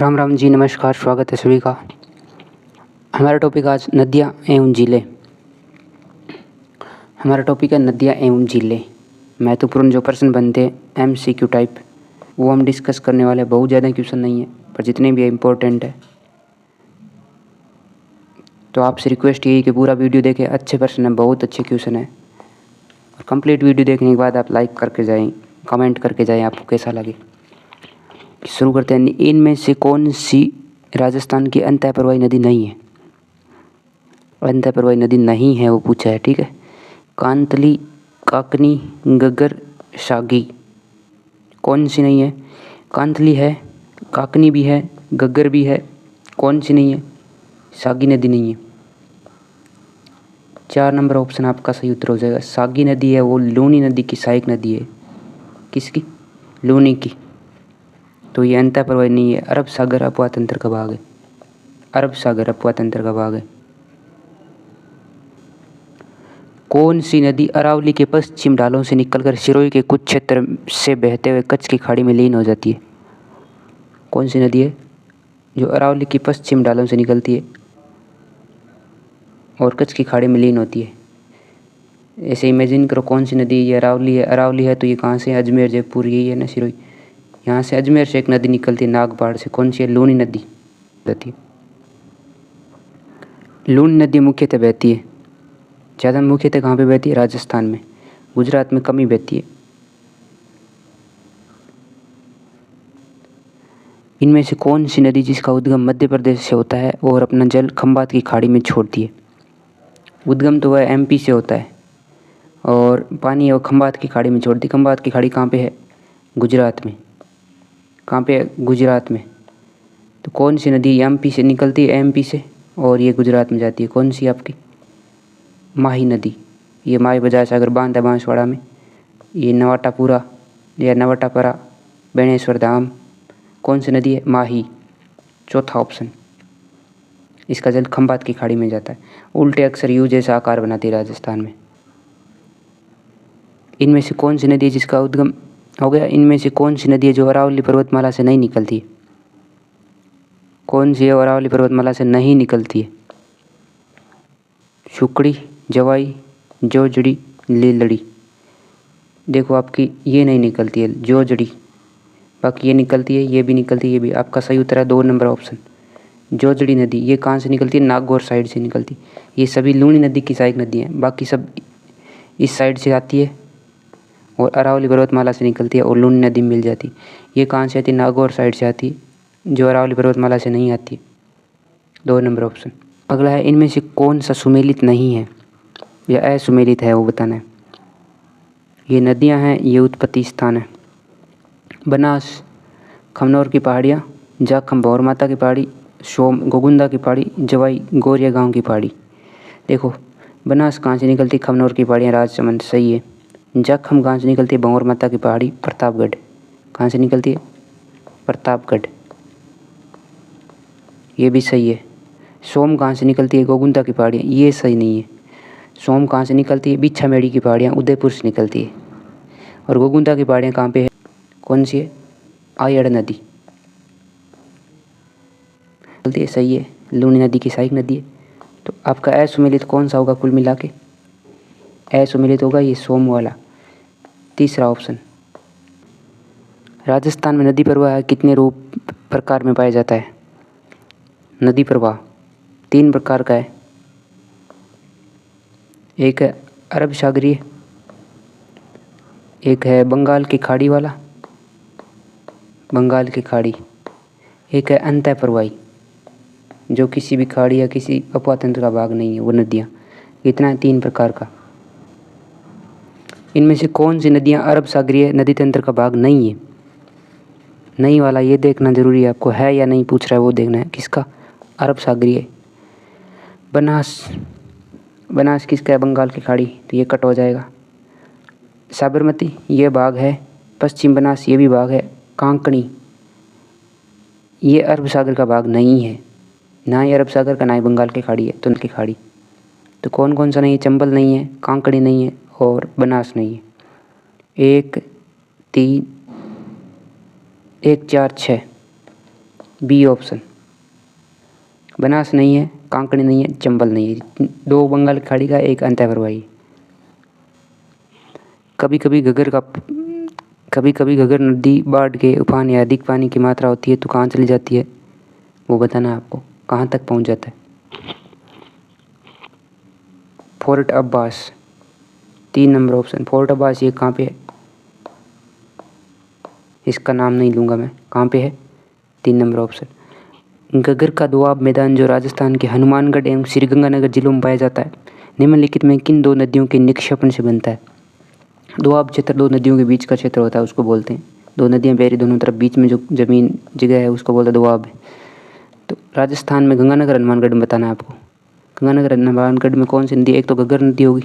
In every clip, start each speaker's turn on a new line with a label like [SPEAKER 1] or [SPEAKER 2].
[SPEAKER 1] राम राम जी, नमस्कार, स्वागत है सभी का। हमारा टॉपिक आज नदियाँ एवं झीलें। हमारा टॉपिक है नदियाँ एवं झीलें। महत्वपूर्ण जो प्रश्न बनते हैं MCQ टाइप, वो हम डिस्कस करने वाले। बहुत ज़्यादा क्वेश्चन नहीं है, पर जितने भी इम्पोर्टेंट है। तो आपसे रिक्वेस्ट यही कि पूरा वीडियो देखें। अच्छे प्रश्न हैं, बहुत अच्छे क्वेश्चन है। और कंप्लीट वीडियो देखने के बाद आप लाइक करके जाएँ, कमेंट करके जाएँ आपको कैसा लगे। शुरू करते हैं। इनमें से कौन सी राजस्थान की अंतः प्रवाही नदी नहीं है? अंतः प्रवाही नदी नहीं है वो पूछा है, ठीक है। कांतली, काकनी, गग्गर, सागी। कौन सी नहीं है? कांतली है, काकनी भी है, गग्गर भी है। कौन सी नहीं है? सागी नदी नहीं है। 4 नंबर ऑप्शन आपका सही उत्तर हो जाएगा। सागी नदी है वो लूनी नदी की सहायक नदी है। किसकी? लूनी की। तो ये अंतः प्रवाही नहीं है, अरब सागर अपवाह तंत्र का भाग है। अरब सागर अपवाह तंत्र का भाग है। कौन सी नदी अरावली के पश्चिम ढालों से निकलकर सिरोही के कुछ क्षेत्र से बहते हुए कच्छ की खाड़ी में लीन हो जाती है? कौन सी नदी है जो अरावली की पश्चिम ढालों से निकलती है और कच्छ की खाड़ी में लीन होती है? ऐसे इमेजिन करो, कौन सी नदी? ये अरावली है। अरावली है तो ये कहाँ से? अजमेर, जयपुर, यही है ना, सिरोही। यहाँ से अजमेर से एक नदी निकलती है, नागपाड़ से। कौन सी है? लूनी नदी बहती है। लूनी नदी मुख्यतः बहती है, ज़्यादा मुख्यतः कहाँ पे बहती है? राजस्थान में। गुजरात में कम ही बहती है। इनमें से कौन सी नदी जिसका उद्गम मध्य प्रदेश से होता है और अपना जल खंबात की खाड़ी में छोड़ती है? उद्गम तो वह MP से होता है और पानी है वो खंबात की खाड़ी में छोड़ती है। खंबात की खाड़ी कहाँ पे है? गुजरात में। कहाँ पे है? गुजरात में। तो कौन सी नदी MP से निकलती है? MP से, और ये गुजरात में जाती है। कौन सी आपकी? माही नदी। ये माही बजाय सागर बांध है बांसवाड़ा में। ये नवाटापुरा या नवाटापरा, बेणेश्वर धाम। कौन सी नदी है? माही। चौथा ऑप्शन। इसका जल खंबात की खाड़ी में जाता है। उल्टे अक्षर यू जैसा आकार बनाती है राजस्थान में। इनमें से कौन सी नदी है जिसका उद्गम हो गया? इनमें से कौन सी नदी है जो अरावली पर्वतमाला से नहीं निकलती है? कौन सी है अरावली पर्वतमाला से नहीं निकलती है? सुकड़ी, जवाई, जोजड़ी, लीलड़ी। देखो आपकी ये नहीं निकलती है, जोजड़ी। बाकी ये निकलती है, ये भी निकलती है, ये भी। आपका सही उत्तर है 2 नंबर ऑप्शन, जोजड़ी नदी। ये कहाँ से निकलती है? नागौर साइड से निकलती। ये सभी लूनी नदी की सहायक नदी हैं। बाकी सब इस साइड से आती है और अरावली पर्वतमाला से निकलती है और लूनी नदी मिल जाती। ये कहाँ से आती है? नागौर साइड से आती है, जो अरावली पर्वतमाला से नहीं आती। 2 नंबर ऑप्शन। अगला है, इनमें से कौन सा सुमेलित नहीं है या असुमेलित है, वो बताना है। ये नदियाँ हैं, ये उत्पत्ति स्थान है। बनास, खमनौर की पहाड़ियाँ, जाखम भौर माता की पहाड़ी, सोम गोगुंदा की पहाड़ी, जवाई गोरिया गांव की पहाड़ी। देखो, बनास कहाँ से निकलती? खमनौर की पहाड़ियाँ, राजसमंद, सही है। जाखम कहाँ से निकलती है? भौर माता की पहाड़ी, प्रतापगढ़। कहाँ से निकलती है? प्रतापगढ़, ये भी सही है। सोम कहाँ से निकलती है? गोगुंदा की पहाड़ियाँ, ये सही नहीं है। सोम कहाँ से निकलती है? बिच्छामेड़ी की पहाड़ियाँ, उदयपुर से निकलती है। और गोगुंदा की पहाड़ियाँ कहाँ पे है? कौन सी है? आयड़ नदी निकलती है, सही है। लूनी नदी की सहायक नदी है। तो आपका असुमेलित कौन सा होगा? कुल मिला के असुमेलित होगा ये सोम वाला, तीसरा ऑप्शन। राजस्थान में नदी प्रवाह कितने रूप प्रकार में पाया जाता है? नदी प्रवाह 3 प्रकार का है। एक है अरब सागरीय, एक है बंगाल की खाड़ी वाला, बंगाल की खाड़ी, एक है अंतः प्रवाही, जो किसी भी खाड़ी या किसी अपवाह तंत्र का भाग नहीं है, वो नदियाँ। इतना है 3 प्रकार का। इनमें से कौन सी नदियाँ अरब सागरीय नदी तंत्र का भाग नहीं है? नहीं वाला ये देखना जरूरी है आपको, है या नहीं पूछ रहा है, वो देखना है। किसका? अरब सागरीय। बनास, बनास किसका है? बंगाल की खाड़ी, तो ये कट हो जाएगा। साबरमती ये भाग है। पश्चिम बनास ये भी भाग है। कांकणी ये अरब सागर का भाग नहीं है, ना ही अरब सागर का, ना ही बंगाल की खाड़ी है, तो उनकी खाड़ी। तो कौन कौन सा नहीं है? चंबल नहीं है, कांकड़ी नहीं है और बनास नहीं है। 1, 3, 1, 4, 6 बी ऑप्शन। बनास नहीं है, कांकड़ी नहीं है, चंबल नहीं है। दो बंगाल की खाड़ी का, एक अंतः प्रवाही। कभी कभी घगर नदी बाढ़ के उफान या अधिक पानी की मात्रा होती है तो कहाँ चली जाती है, वो बताना है आपको, कहाँ तक पहुँच जाता है। Fort Abbas, 3 number option. Fort Abbas ये कहाँ पे है, इसका नाम नहीं लूँगा मैं, कहाँ पे है, 3 नंबर ऑप्शन। घग्गर का दोआब मैदान जो राजस्थान के हनुमानगढ़ एवं श्रीगंगानगर जिलों में पाया जाता है, निम्नलिखित में किन दो नदियों के निक्षेपण से बनता है। दोआब क्षेत्र दो नदियों के बीच का क्षेत्र होता है, उसको बोलते हैं। दो नदियाँ बह रही दोनों तरफ, बीच में जो जमीन जगह है उसको बोलते हैं दोआब। तो राजस्थान में गंगानगर हनुमानगढ़ में बताना है आपको। गंगानगर हनुमानगढ़ में कौन सी नदी, एक तो घग्गर नदी होगी,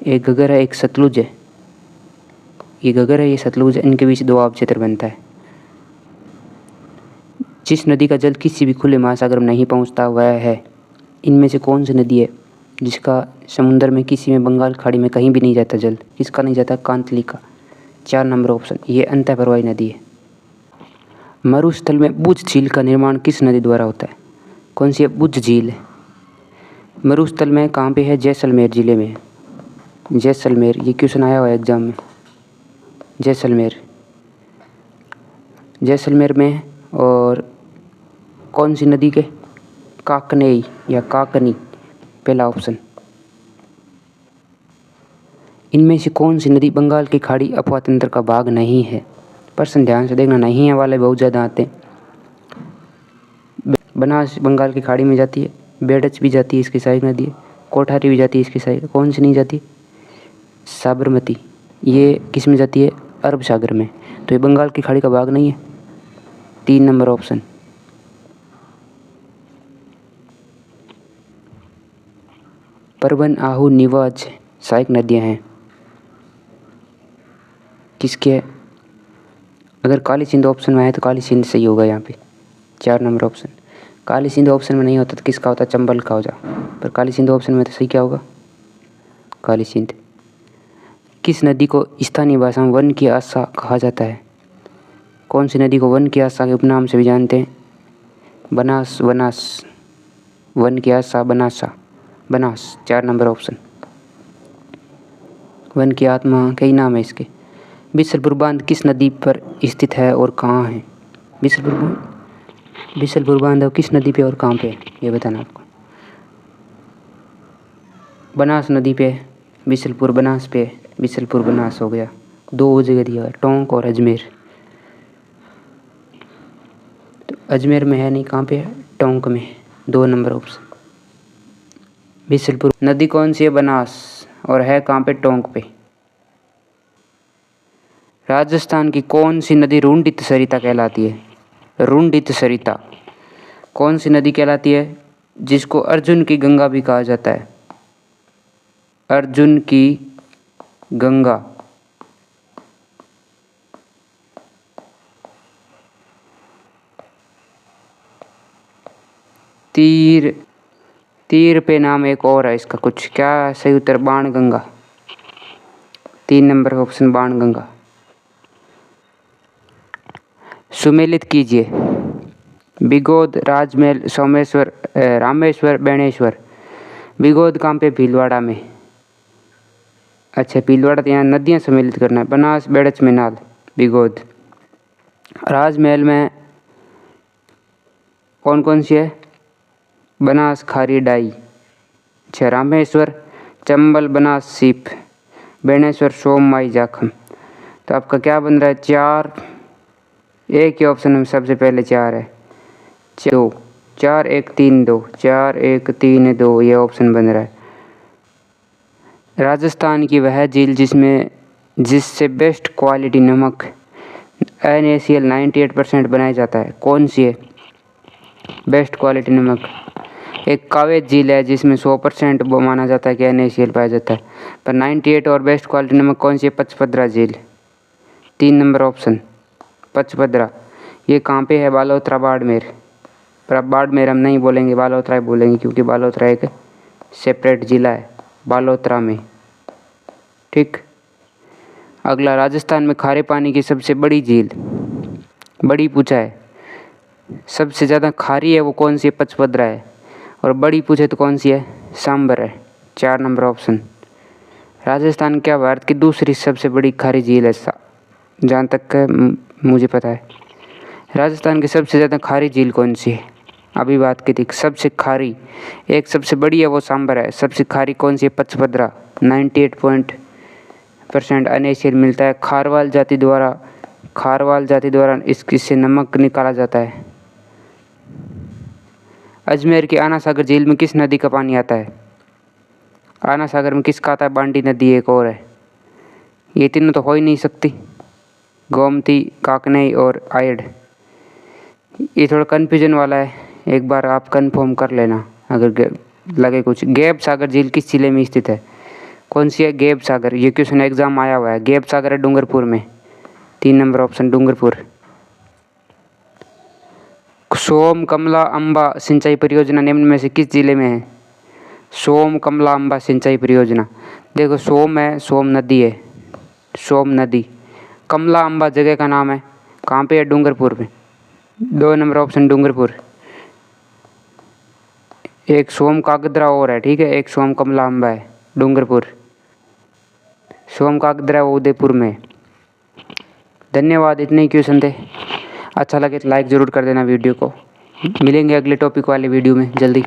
[SPEAKER 1] एक घग्गर है, एक सतलुज है। ये घग्गर है, ये सतलुज है, इनके बीच दोआब क्षेत्र बनता है। जिस नदी का जल किसी भी खुले महासागर में नहीं पहुंचता वह है, इनमें से कौन सी नदी है जिसका समुद्र में किसी में बंगाल खाड़ी में कहीं भी नहीं जाता जल, किसका नहीं जाता, कांतली का, 4 नंबर ऑप्शन। ये अंतः प्रवाही नदी है। मरुस्थल में बुझ झील का निर्माण किस नदी द्वारा होता है, कौन सी है, बुझ झील। मरुस्थल में कहाँ पे है, जैसलमेर जिले में है। जैसलमेर, ये क्वेश्चन आया हुआ है एग्जाम में। जैसलमेर में है। और कौन सी नदी के, काकनेई या काकनी, पहला ऑप्शन। इनमें से कौन सी नदी बंगाल की खाड़ी अफवाह तंत्र का भाग नहीं है। प्रश्न ध्यान से देखना, नहीं है वाले बहुत ज़्यादा आते हैं। बनास बंगाल की खाड़ी में जाती है, बेडच भी जाती है, इसकी सहायक नदी है। कोठारी भी जाती है इसकी सहायक। कौन सी नहीं जाती, साबरमती, ये किस में जाती है, अरब सागर में। तो ये बंगाल की खाड़ी का भाग नहीं है, 3 नंबर ऑप्शन। परवन, आहू, निवाज सहायक नदियाँ हैं किसके, अगर काली सिंध ऑप्शन में आए तो काली सिंध सही होगा यहाँ पे, 4 number option. Kali Sindh option में नहीं होता तो किसका होता, चंबल का हो जा, पर काली सिंध ऑप्शन में तो सही क्या होगा, काली सिंध। किस नदी को स्थानीय भाषा में वन की आशा कहा जाता है, कौन सी नदी को वन की आशा के उपनाम से भी जानते हैं, बनास, वन की आशा, बनास, 4 नंबर ऑप्शन। वन की आत्मा, कई नाम है इसके। बिसलपुर बांध किस नदी पर स्थित है और कहाँ है, बिसलपुर बांध किस नदी पे और कहाँ पे है, ये बताना आपको। बनास नदी पे, बिसलपुर बनास पे, बिसलपुर बनास हो गया। 2 जगह दिया है, टोंक और अजमेर। तो अजमेर में है नहीं, कहाँ पे है, टोंक में, 2 नंबर ऑप्शन। बिसलपुर नदी कौन सी है, बनास, और है कहाँ पे, टोंक पे। राजस्थान की कौन सी नदी रुंडित सरिता कहलाती है, रुंडित सरिता कौन सी नदी कहलाती है, जिसको अर्जुन की गंगा भी कहा जाता है, अर्जुन की गंगा। तीर पे नाम एक और है इसका, कुछ क्या सही उत्तर, बाण गंगा, 3 नंबर ऑप्शन, बाण गंगा। सुमेलित कीजिए, बिगोद, राजमहल, सोमेश्वर, रामेश्वर, बेणेश्वर। बिगोद कहाँ पे, भीलवाड़ा में। अच्छा, भीलवाड़ा, तो यहाँ नदियाँ सम्मिलित करना है, बनास, बेड़च, मेनाल, बिगोद। राजमहल में कौन कौन सी है, बनास, खारी, डाई। अच्छा, रामेश्वर, चंबल, बनास, सीप, बेणेश्वर, सोम, माई, जाखम। तो आपका क्या बन रहा है, 4, एक ही ऑप्शन में सबसे पहले 4 है, 2, 4, 1, 3, 2, 4, 1, 3, 2, ये ऑप्शन बन रहा है। राजस्थान की वह झील जिससे बेस्ट क्वालिटी नमक NaCl 98% बनाया जाता है, कौन सी है, बेस्ट क्वालिटी नमक। एक कावेरी झील है जिसमें 100% वो माना जाता है कि NaCl पाया जाता है, पर 98 और बेस्ट क्वालिटी नमक कौन सी है, पचपदरा झील, 3 नंबर ऑप्शन, पचपदरा। ये कहाँ पे है, बालोतरा, बाड़मेर। पर अब बाड़मेर हम नहीं बोलेंगे, बालोतरा ही बोलेंगे, क्योंकि बालोतरा एक सेपरेट ज़िला है, बालोतरा में, ठीक। अगला, राजस्थान में खारे पानी की सबसे बड़ी झील, बड़ी पूछा है, सबसे ज़्यादा खारी है वो कौन सी है? पचपदरा है। और बड़ी पूछे तो कौन सी है? सांबर है। 4 नंबर ऑप्शन। राजस्थान क्या भारत की दूसरी सबसे बड़ी खारी झील है? जहाँ तक मुझे पता है राजस्थान की सबसे ज़्यादा खारी झील कौन सी है? अभी बात की थी सबसे खारी, एक सबसे बड़ी है वो सांबर है, सबसे खारी कौन सी है? पचपदरा। 98% NaCl मिलता है। खारवाल जाति द्वारा इससे नमक निकाला जाता है। अजमेर की आना सागर झील में किस नदी का पानी आता है? आना सागर में किसका आता है? बांडी नदी एक और है। ये तीनों तो हो ही नहीं सकती, गोमती, काकनई और आयड। ये थोड़ा कन्फ्यूजन वाला है, एक बार आप कंफर्म कर लेना अगर लगे कुछ। गैब सागर झील किस जिले में स्थित है? कौन सी है? गैब सागर। ये क्वेश्चन एग्जाम आया हुआ है। गैब सागर है डूंगरपुर में। 3 नंबर ऑप्शन डूंगरपुर। सोम कमला अम्बा सिंचाई परियोजना निम्न में से किस जिले में है? सोम कमला अम्बा सिंचाई परियोजना, देखो सोम है, सोम नदी है, सोम नदी। कमला अम्बा जगह का नाम है, कहाँ पे है? डूंगरपुर में। 2 नंबर ऑप्शन डूंगरपुर। एक सोम कागदरा और है, ठीक है, एक सोम कमला अम्बा है डूंगरपुर। सोम कागदरा उदयपुर में। धन्यवाद, इतने ही क्वेश्चन थे। अच्छा लगे तो लाइक ज़रूर कर देना वीडियो को। मिलेंगे अगले टॉपिक वाले वीडियो में जल्दी।